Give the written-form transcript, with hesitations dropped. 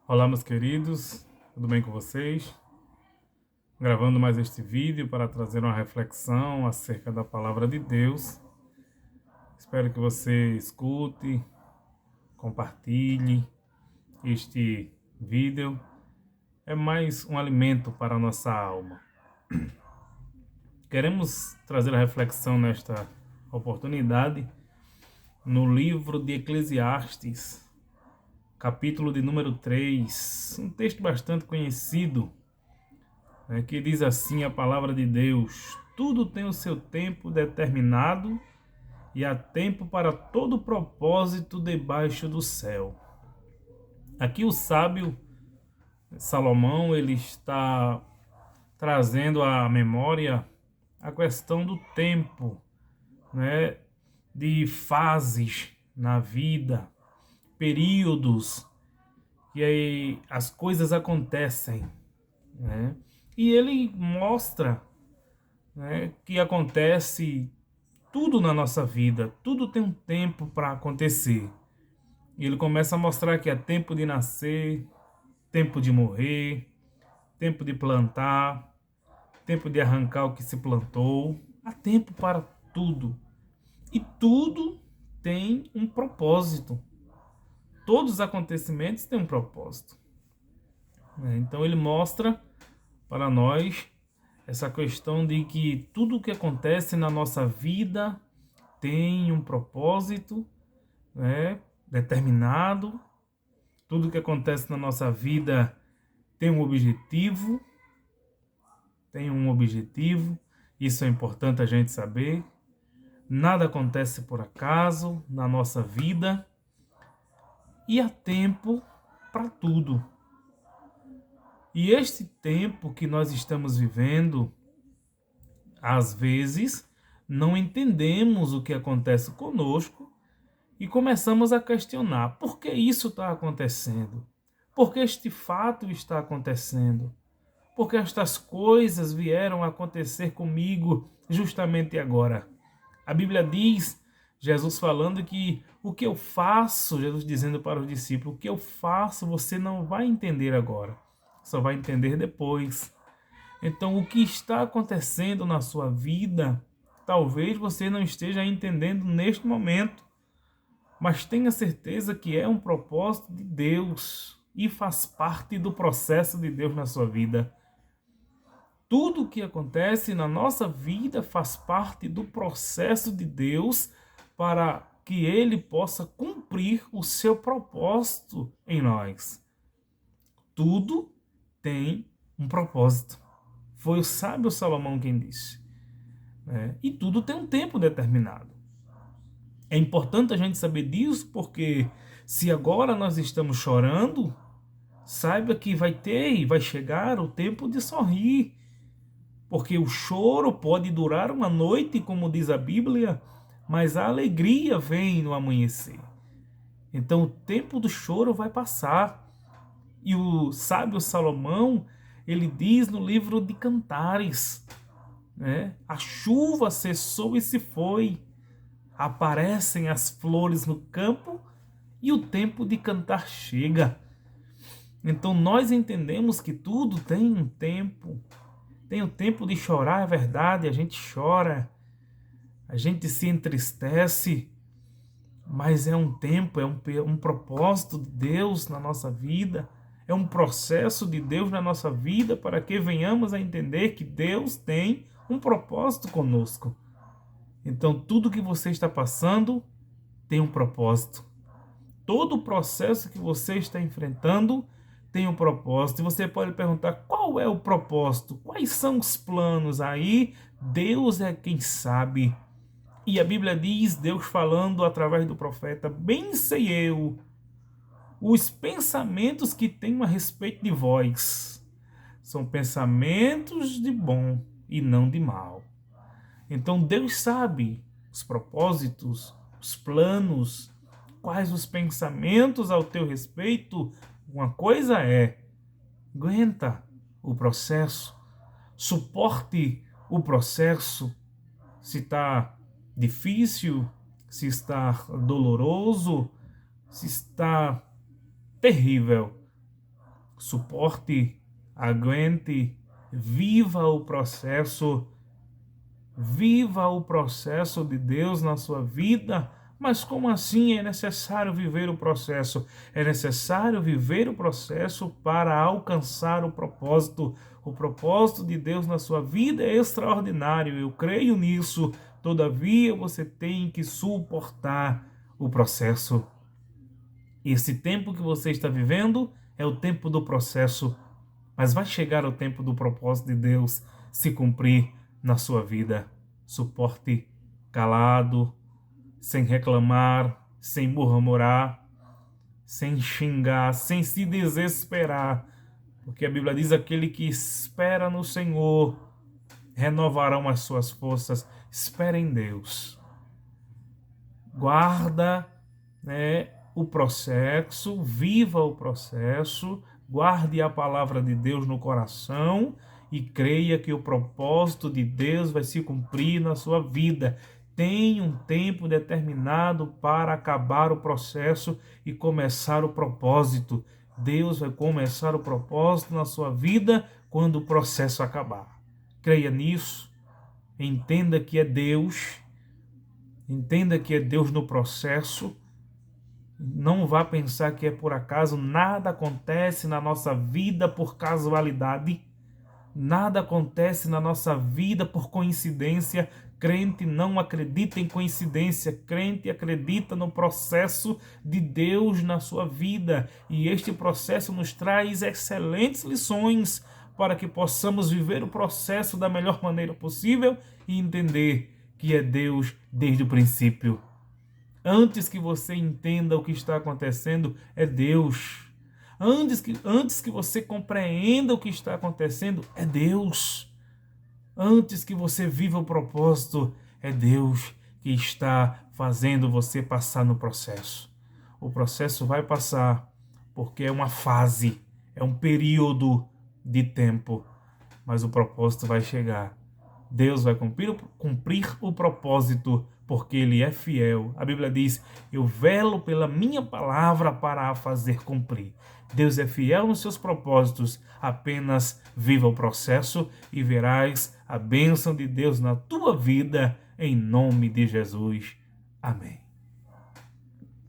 Olá, meus queridos, tudo bem com vocês? Gravando mais este vídeo para trazer uma reflexão acerca da palavra de Deus. Espero que você escute, compartilhe este vídeo. É mais um alimento para a nossa alma. Queremos trazer a reflexão nesta oportunidade no livro de Eclesiastes, capítulo de número 3, um texto bastante conhecido, que diz assim a palavra de Deus: tudo tem o seu tempo determinado e há tempo para todo propósito debaixo do céu. Aqui o sábio Salomão ele está trazendo à memória a questão do tempo, né, de fases na vida, períodos, e aí as coisas acontecem, né? E ele mostra, né, que acontece tudo na nossa vida, tudo tem um tempo para acontecer. E ele começa a mostrar que há tempo de nascer, tempo de morrer, tempo de plantar, tempo de arrancar o que se plantou. Há tempo para tudo. E tudo tem um propósito. Todos os acontecimentos têm um propósito. Então ele mostra para nós essa questão de que tudo o que acontece na nossa vida tem um propósito, né, determinado. Tudo que acontece na nossa vida tem um objetivo, tem um objetivo. Isso é importante a gente saber. Nada acontece por acaso na nossa vida e há tempo para tudo. E este tempo que nós estamos vivendo, às vezes, não entendemos o que acontece conosco e começamos a questionar por que isso está acontecendo? Por que este fato está acontecendo? Por que estas coisas vieram a acontecer comigo justamente agora? A Bíblia diz, Jesus falando que o que eu faço, Jesus dizendo para os discípulos, o que eu faço você não vai entender agora, só vai entender depois. Então, o que está acontecendo na sua vida, talvez você não esteja entendendo neste momento, mas tenha certeza que é um propósito de Deus e faz parte do processo de Deus na sua vida. Tudo o que acontece na nossa vida faz parte do processo de Deus para que Ele possa cumprir o seu propósito em nós. Tudo tem um propósito. Foi o sábio Salomão quem disse. E tudo tem um tempo determinado. É importante a gente saber disso porque se agora nós estamos chorando, saiba que vai ter e vai chegar o tempo de sorrir. Porque o choro pode durar uma noite, como diz a Bíblia, mas a alegria vem no amanhecer. Então o tempo do choro vai passar. E o sábio Salomão, ele diz no livro de Cantares, né? A chuva cessou e se foi. Aparecem as flores no campo e o tempo de cantar chega. Então nós entendemos que tudo tem um tempo. Tem o tempo de chorar, é verdade, a gente chora, a gente se entristece, mas é um tempo, um propósito de Deus na nossa vida, é um processo de Deus na nossa vida para que venhamos a entender que Deus tem um propósito conosco. Então tudo que você está passando tem um propósito. Todo o processo que você está enfrentando tem um propósito. E você pode perguntar qual é o propósito, quais são os planos. Aí Deus é quem sabe. E a Bíblia diz, Deus falando através do profeta: bem sei eu os pensamentos que tenho a respeito de vós. São pensamentos de bom e não de mal. Então Deus sabe os propósitos, os planos, quais os pensamentos ao teu respeito. Uma coisa é, aguenta o processo, suporte o processo, se está difícil, se está doloroso, se está terrível. suporte, aguente, viva o processo. Viva o processo de Deus na sua vida. Mas como assim é necessário viver o processo? É necessário viver o processo para alcançar o propósito. O propósito de Deus na sua vida é extraordinário, eu creio nisso. Todavia, você tem que suportar o processo. Esse tempo que você está vivendo é o tempo do processo, mas vai chegar o tempo do propósito de Deus se cumprir na sua vida. Suporte calado, sem reclamar, sem murmurar, sem xingar, sem se desesperar, porque a Bíblia diz: aquele que espera no Senhor renovarão as suas forças. Espera em Deus. Guarda, o processo, viva o processo, guarde a palavra de Deus no coração e creia que o propósito de Deus vai se cumprir na sua vida. Tem um tempo determinado para acabar o processo e começar o propósito. Deus vai começar o propósito na sua vida quando o processo acabar. Creia nisso, entenda que é Deus, no processo. Não vá pensar que é por acaso. Nada acontece na nossa vida por casualidade. Nada acontece na nossa vida por coincidência. Crente não acredita em coincidência. Crente acredita no processo de Deus na sua vida. E este processo nos traz excelentes lições para que possamos viver o processo da melhor maneira possível e entender que é Deus desde o princípio. Antes que você entenda o que está acontecendo, é Deus. Antes que você compreenda o que está acontecendo, é Deus. Antes que você viva o propósito, é Deus que está fazendo você passar no processo. O processo vai passar porque é uma fase, é um período de tempo, mas o propósito vai chegar. Deus vai cumprir o propósito, porque Ele é fiel. A Bíblia diz: eu velo pela minha palavra para a fazer cumprir. Deus é fiel nos seus propósitos. Apenas viva o processo e verás a bênção de Deus na tua vida, em nome de Jesus. Amém.